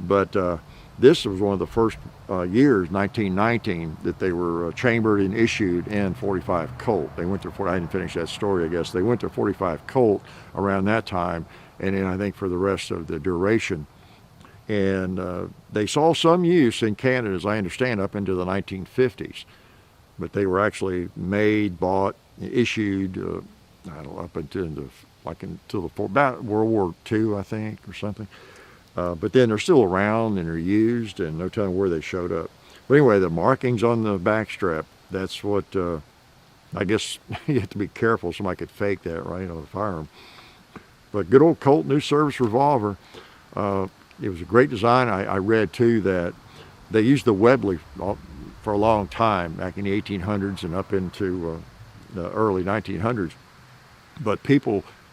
but this was one of the first years, 1919, that they were chambered and issued in 45 Colt. They went to I didn't finish that story, I guess. They went to 45 Colt around that time, and then I think for the rest of the duration. And they saw some use in Canada, as I understand, up into the 1950s. But they were actually made, bought, issued, I don't know, up until about World War II, I think, or something. But then they're still around and they're used, and no telling where they showed up. But anyway, the markings on the back strap, that's what, I guess you have to be careful. Somebody could fake that, right, on the firearm. But good old Colt new Service Revolver. It was a great design. I read, too, that they used the Webley for a long time, back in the 1800s and up into the early 1900s. But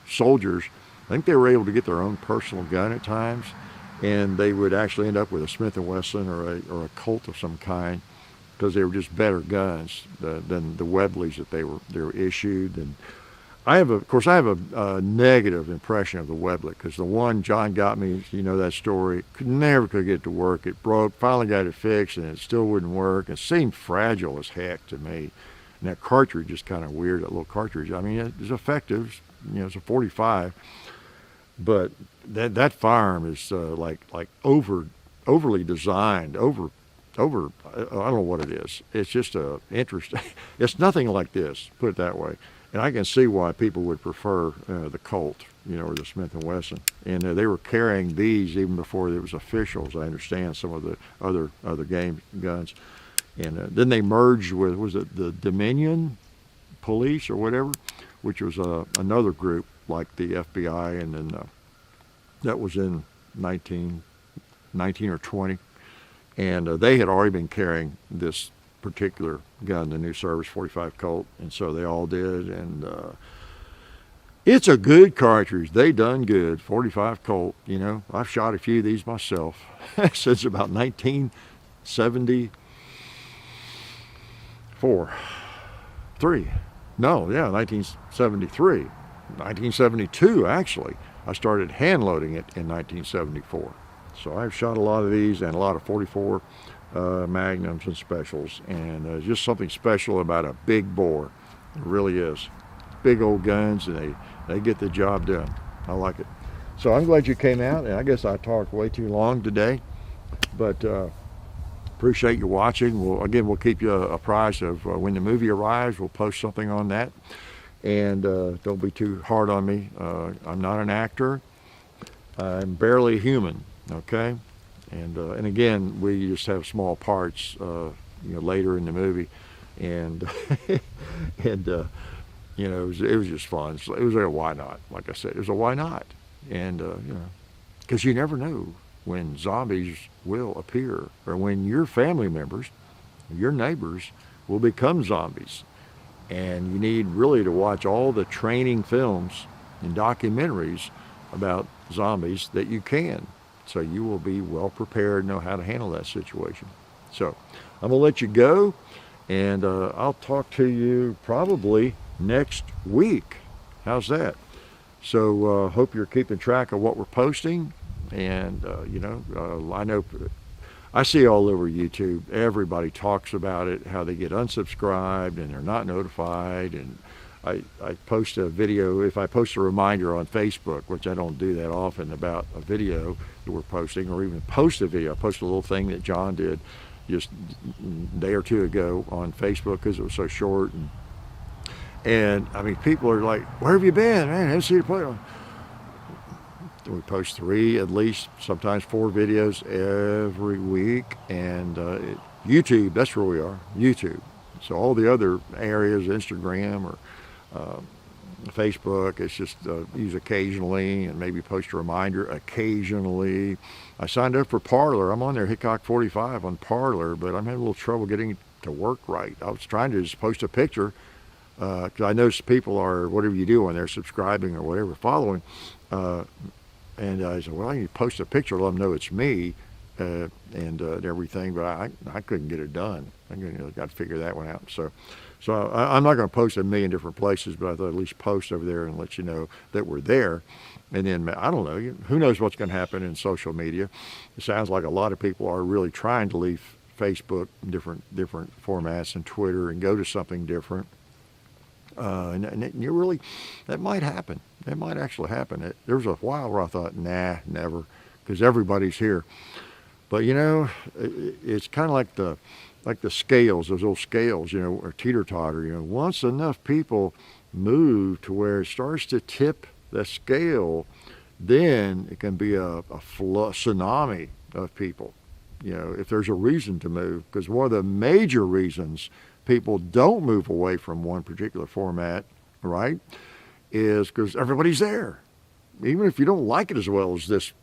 soldiers, I think they were able to get their own personal gun at times, and they would actually end up with a Smith & Wesson or a Colt of some kind, because they were just better guns than the Webleys that they were issued. And I have a negative impression of the Webley, because the one John got me, that story, never could get it to work. It broke, finally got it fixed, and it still wouldn't work. It seemed fragile as heck to me. And that cartridge is kind of weird, that little cartridge. I mean, it's effective, it's a 45, but that firearm is like overly designed, I don't know what it is. It's just interesting. It's nothing like this, put it that way. And I can see why people would prefer the Colt, or the Smith & Wesson. And they were carrying these even before it was official, as I understand, some of the other game guns. And then they merged with, was it the Dominion Police or whatever, which was another group like the FBI, and then that was in 19 or 20. And they had already been carrying this particular gun, the new Service 45 Colt, and so they all did. And it's a good cartridge. They done good. 45 Colt, I've shot a few of these myself since about 1974. 1973. 1972, actually. I started hand loading it in 1974. So I've shot a lot of these and a lot of 44 Magnums and Specials, and just something special about a big bore. It really is. Big old guns, and they get the job done. I like it. So I'm glad you came out, and I guess I talked way too long today, but appreciate you watching. We'll keep you apprised of when the movie arrives. We'll post something on that, and don't be too hard on me. I'm not an actor. I'm barely human, okay? And again, we just have small parts, later in the movie, and and it was just fun. So it was a why not? Like I said, it was a why not, and because you never know when zombies will appear, or when your family members, your neighbors, will become zombies, and you need really to watch all the training films and documentaries about zombies that you can. So you will be well prepared, know how to handle that situation. So I'm going to let you go, and I'll talk to you probably next week. How's that? So hope you're keeping track of what we're posting. And, I know I see all over YouTube, everybody talks about it, how they get unsubscribed and they're not notified. And I post a video, if I post a reminder on Facebook, which I don't do that often, about a video that we're posting, or even post a video. I posted a little thing that John did just a day or two ago on Facebook because it was so short. And I mean, people are like, where have you been? Man, I haven't seen you play on. We post 3, at least, sometimes 4 videos every week. And YouTube, that's where we are, YouTube. So all the other areas, Instagram or Facebook, it's just use occasionally and maybe post a reminder occasionally. I signed up for Parler. I'm on there, Hickok 45 on Parler, but I'm having a little trouble getting it to work right. I was trying to just post a picture because I notice people are, whatever you do when they're subscribing or whatever, following. And I said, well, I need to post a picture, let them know it's me and everything, but I couldn't get it done. I got to figure that one out. So I'm not going to post in a million different places, but I thought at least post over there and let you know that we're there. And then, I don't know, who knows what's going to happen in social media. It sounds like a lot of people are really trying to leave Facebook, different formats, and Twitter, and go to something different. And you really, that might happen. That might actually happen. There was a while where I thought, nah, never, because everybody's here. But it's kind of like the scales, those old scales, or teeter-totter. Once enough people move to where it starts to tip the scale, then it can be a tsunami of people. If there's a reason to move, because one of the major reasons people don't move away from one particular format, right, is because everybody's there. Even if you don't like it as well as this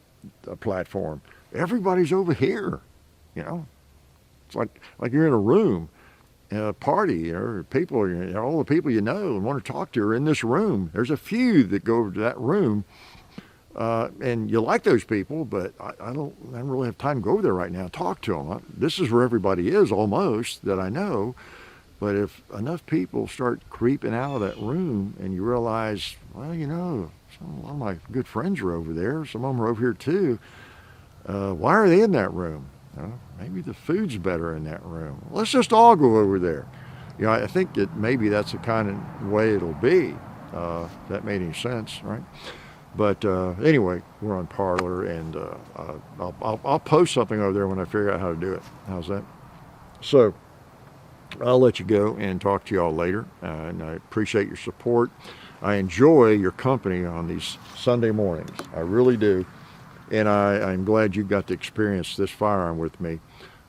platform, everybody's over here. It's like you're in a room, a party, or people, all the people you know and want to talk to are in this room. There's a few that go over to that room, and you like those people, but I don't really have time to go over there right now and talk to them. This is where everybody is, almost, that I know. But if enough people start creeping out of that room and you realize, well, a lot of my good friends are over there, some of them are over here too, why are they in that room? Maybe the food's better in that room. Let's just all go over there. I think that maybe that's the kind of way it'll be. If that made any sense, right? But anyway, we're on Parler, and I'll post something over there when I figure out how to do it. How's that? So I'll let you go and talk to you all later, and I appreciate your support. I enjoy your company on these Sunday mornings. I really do. And I'm glad you got to experience this firearm with me,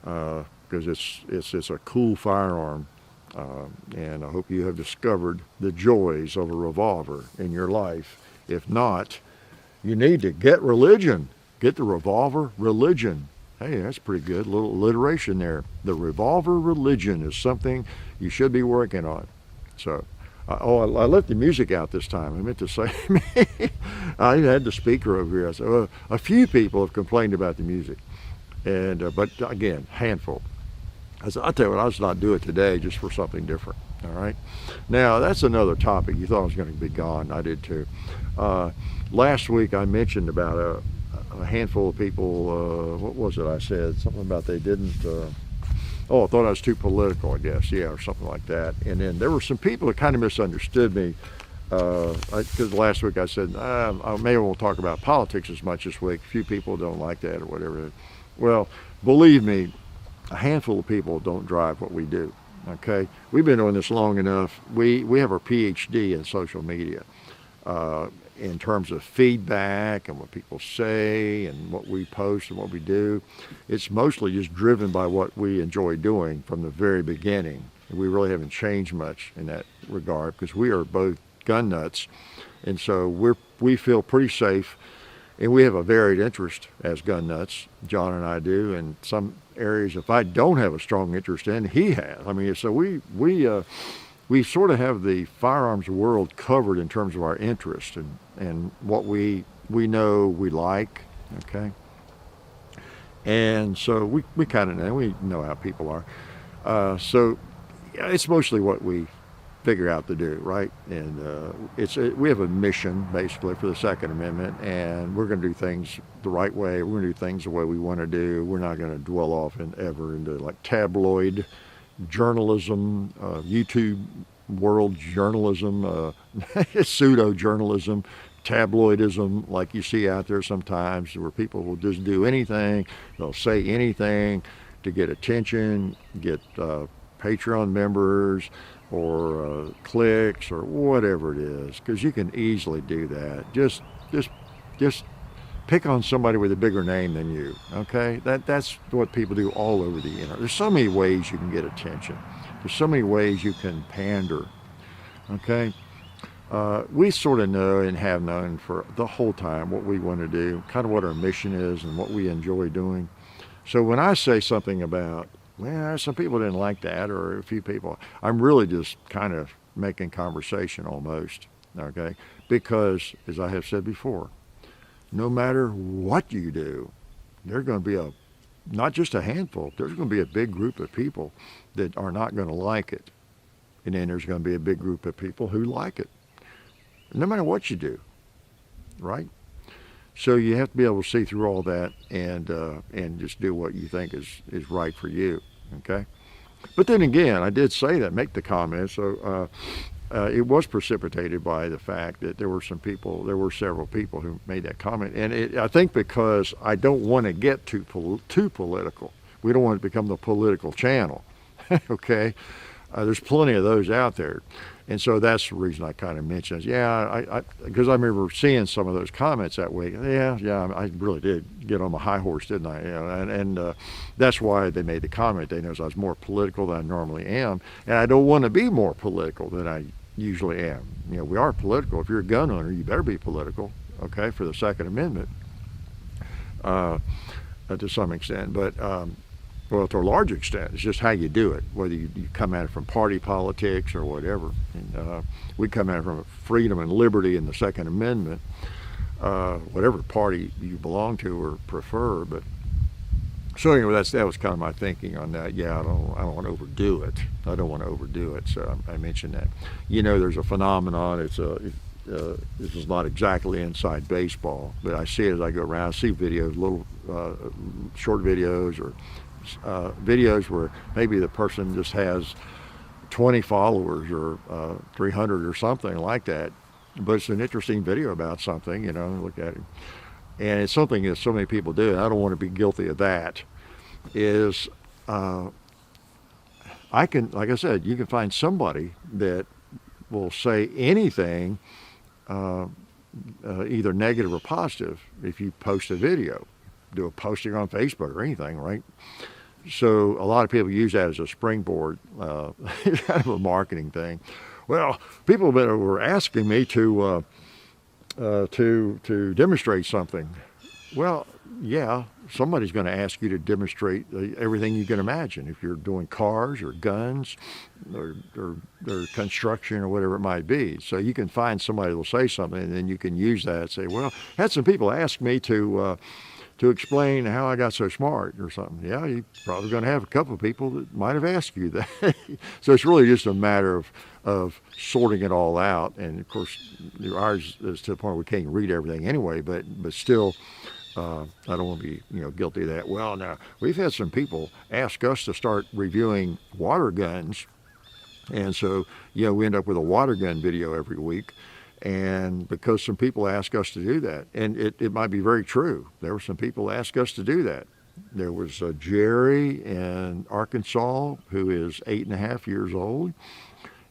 because it's a cool firearm. And I hope you have discovered the joys of a revolver in your life. If not, you need to get religion. Get the revolver religion. Hey, that's pretty good. A little alliteration there. The revolver religion is something you should be working on. So, I left the music out this time. I meant to say, I had the speaker over here. I said, a few people have complained about the music. And but again, handful. I'll tell you what, I'll just not do it today just for something different. All right. Now, that's another topic. You thought I was going to be gone. I did too. Last week I mentioned about a handful of people. What was it I said? Something about they didn't. I thought I was too political, I guess. Yeah, or something like that. And then there were some people that kind of misunderstood me. Because last week I said, maybe I won't talk about politics as much this week. A few people don't like that or whatever. Well, believe me, a handful of people don't drive what we do. Okay, we've been doing this long enough. We have our PhD in social media, in terms of feedback and what people say and what we post and what we do. It's mostly just driven by what we enjoy doing from the very beginning. We really haven't changed much in that regard because we are both gun nuts, and so we feel pretty safe. And we have a varied interest as gun nuts, John and I do, and some areas if I don't have a strong interest in, he has. I mean, so we sort of have the firearms world covered in terms of our interest and what we know we like, okay? And so we kind of know, we know how people are. So yeah, it's mostly what we figure out to do, right? And we have a mission basically for the Second Amendment, and we're going to do things the right way. We're going to do things the way we want to do. We're not going to dwell off ever into like tabloid journalism, YouTube world journalism, pseudo journalism, tabloidism like you see out there sometimes, where people will just do anything, they'll say anything to get attention, get Patreon members, or clicks, or whatever it is, because you can easily do that. Just pick on somebody with a bigger name than you. Okay, that's what people do all over the internet. There's so many ways you can get attention. There's so many ways you can pander. Okay, we sort of know and have known for the whole time what we want to do, kind of what our mission is, and what we enjoy doing. So when I say something about, well, some people didn't like that, or a few people, I'm really just kind of making conversation almost, okay? Because, as I have said before, no matter what you do, there's going to be not just a handful, there's going to be a big group of people that are not going to like it. And then there's going to be a big group of people who like it, no matter what you do, right? So you have to be able to see through all that and just do what you think is right for you, okay? But then again, I did say that, make the comment, so it was precipitated by the fact that there were several people who made that comment. And I think because I don't want to get too political. We don't want to become the political channel, okay? There's plenty of those out there. And so that's the reason I kind of mentioned, because I remember seeing some of those comments that week. Yeah, I really did get on my high horse, didn't I? You know, and that's why they made the comment. They know I was more political than I normally am, and I don't want to be more political than I usually am. You know, we are political. If you're a gun owner, you better be political, okay, for the Second Amendment, to some extent. But well, to a large extent, it's just how you do it, whether you come at it from party politics or whatever. And, we come at it from freedom and liberty in the Second Amendment, whatever party you belong to or prefer. But so anyway, that was kind of my thinking on that. Yeah, I don't want to overdo it. I don't want to overdo it. So I mentioned that. You know, there's a phenomenon. This is not exactly inside baseball, but I see it as I go around. I see videos, little short videos, or videos where maybe the person just has 20 followers or 300 or something like that, but it's an interesting video about something, you know, look at it. And it's something that so many people do, and I don't want to be guilty of that, is like I said, you can find somebody that will say anything, either negative or positive, if you post a video, do a posting on Facebook or anything, right? So a lot of people use that as a springboard, kind of a marketing thing. Well, people were asking me to demonstrate something. Well, yeah, somebody's going to ask you to demonstrate everything you can imagine. If you're doing cars or guns or construction or whatever it might be. So you can find somebody that will say something, and then you can use that and say, well, I had some people ask me to to explain how I got so smart or something. Yeah, you're probably going to have a couple of people that might have asked you that. So it's really just a matter of sorting it all out. And of course, ours is to the point where we can't read everything anyway, but still, I don't want to be, guilty of that. Well, now, we've had some people ask us to start reviewing water guns. And so, we end up with a water gun video every week. And because some people ask us to do that, and it might be very true. There were some people ask us to do that. There was Jerry in Arkansas, who is 8.5 years old.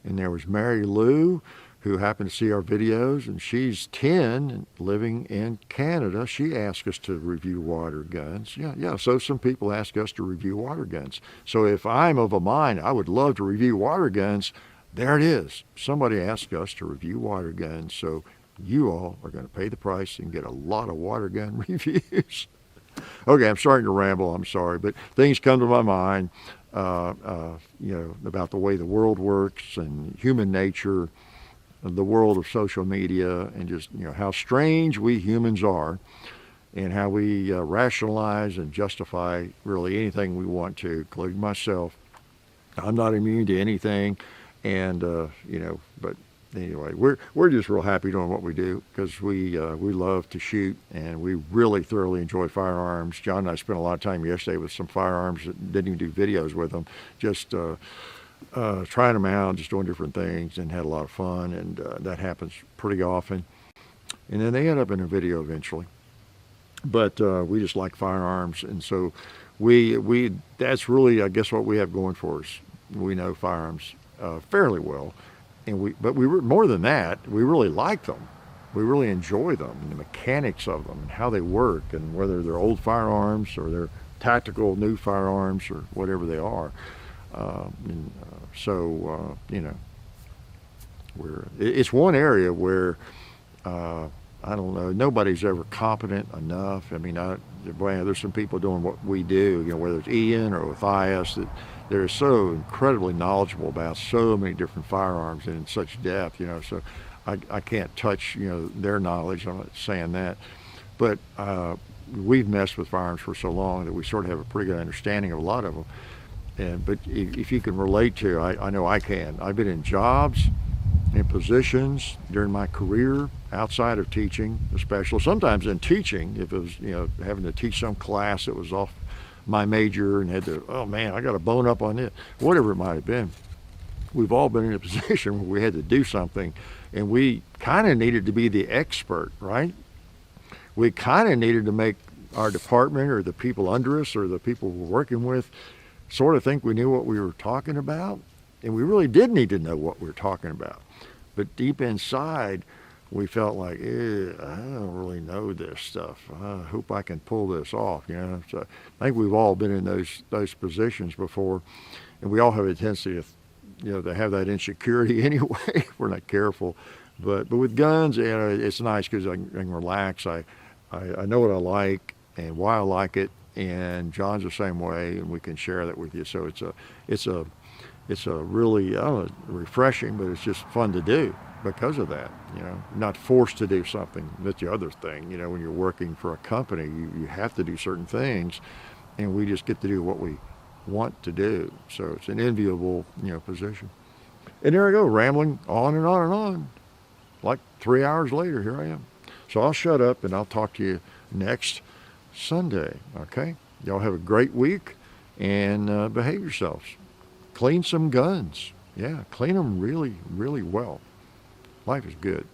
And there was Mary Lou, who happened to see our videos, and she's 10, living in Canada. She asked us to review water guns. Yeah, so some people ask us to review water guns. So if I'm of a mind, I would love to review water guns, there it is. Somebody asked us to review water guns, so you all are going to pay the price and get a lot of water gun reviews. Okay, I'm starting to ramble, I'm sorry, but things come to my mind, about the way the world works and human nature, the world of social media, and just, how strange we humans are, and how we rationalize and justify really anything we want to, including myself. I'm not immune to anything. And, but anyway, we're just real happy doing what we do, because we love to shoot, and we really thoroughly enjoy firearms. John and I spent a lot of time yesterday with some firearms, that didn't even do videos with them, just trying them out, just doing different things, and had a lot of fun. And that happens pretty often. And then they end up in a video eventually. But we just like firearms, and so we that's really, I guess, what we have going for us. We know firearms fairly well, but we were more than that. We really like them. We really enjoy them, and the mechanics of them, and how they work, and whether they're old firearms or they're tactical new firearms or whatever they are. It's one area where I don't know, nobody's ever competent enough. I mean, there's some people doing what we do, whether it's Ian or Matthias, that they're so incredibly knowledgeable about so many different firearms and in such depth, so I can't touch, their knowledge. I'm not saying that. But we've messed with firearms for so long that we sort of have a pretty good understanding of a lot of them. But if you can relate to, I know I can. I've been in jobs and positions during my career outside of teaching, especially sometimes in teaching, if it was, having to teach some class that was off my major and had to, oh man, I got to bone up on it, whatever it might have been. We've all been in a position where we had to do something, and we kind of needed to be the expert, right? We kind of needed to make our department or the people under us or the people we're working with sort of think we knew what we were talking about. And we really did need to know what we were talking about. But deep inside, we felt like, I don't really know this stuff. I hope I can pull this off, So I think we've all been in those positions before, and we all have a tendency to have that insecurity anyway if we're not careful. But with guns, it's nice because I can relax. I know what I like and why I like it, and John's the same way, and we can share that with you. So it's a really, I don't know, refreshing, but it's just fun to do because of that, not forced to do something. That's the other thing, when you're working for a company, you have to do certain things, and we just get to do what we want to do. So it's an enviable, position. And there I go, rambling on and on and on. Like 3 hours later, here I am. So I'll shut up and I'll talk to you next Sunday, okay? Y'all have a great week, and behave yourselves. Clean some guns. Yeah, clean them really, really well. Life is good.